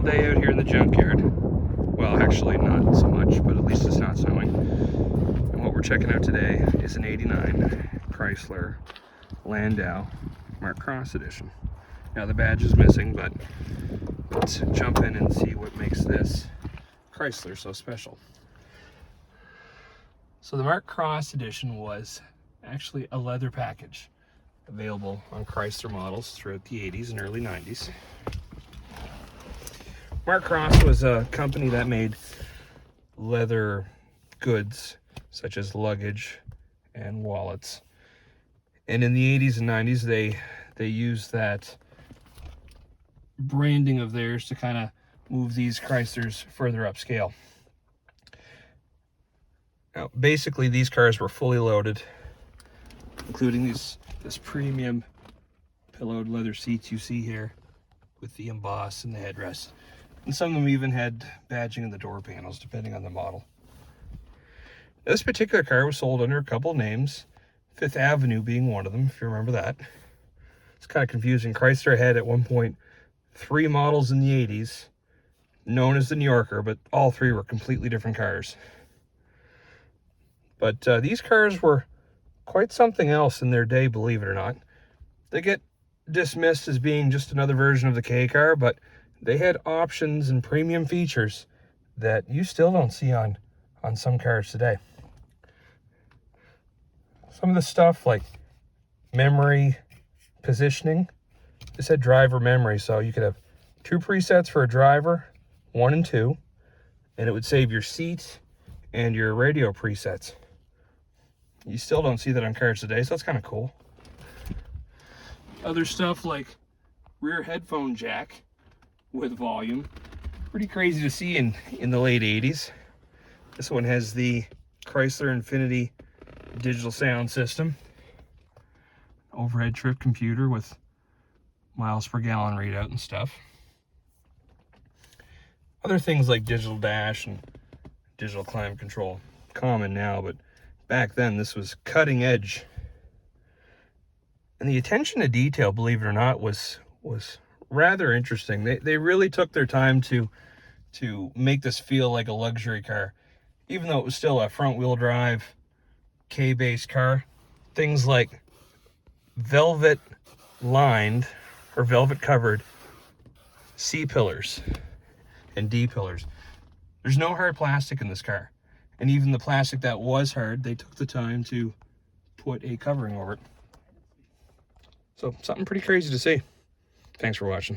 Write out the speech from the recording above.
day out here in the junkyard. Well, actually not so much, but at least it's not snowing. And what we're checking out today is an 89 Chrysler Landau Mark Cross Edition. Now the badge is missing, but let's jump in and see what makes this Chrysler so special. So the Mark Cross Edition was actually a leather package available on Chrysler models throughout the 80s and early 90s. Mark Cross was a company that made leather goods such as luggage and wallets. And in the 80s and 90s, they used that branding of theirs to kind of move these Chryslers further upscale. Now, basically, these cars were fully loaded, including this premium pillowed leather seats you see here with the emboss and the headrest. And some of them even had badging in the door panels, depending on the model. This particular car was sold under a couple of names, Fifth Avenue being one of them, if you remember that. It's kind of confusing. Chrysler had at one point 3 models in the 80s, known as the New Yorker, but all 3 were completely different cars. But these cars were quite something else in their day, believe it or not. They get dismissed as being just another version of the K car, but they had options and premium features that you still don't see on some cars today. Some of the stuff like memory positioning, this had driver memory, so you could have 2 presets for a driver, 1 and 2, and it would save your seat and your radio presets. You still don't see that on cars today, so that's kind of cool. Other stuff like rear headphone jack with volume, pretty crazy to see in the late 80s. This one has the Chrysler Infinity digital sound system, overhead trip computer with miles per gallon readout and stuff. Other things like digital dash and digital climate control, common now, but back then this was cutting edge. And the attention to detail, believe it or not, was rather interesting. They really took their time to make this feel like a luxury car, even though it was still a front-wheel drive K-based car. Things like velvet lined or velvet covered C pillars and D pillars. There's no hard plastic in this car, and even the plastic that was hard, they took the time to put a covering over it. So something pretty crazy to see. Thanks for watching.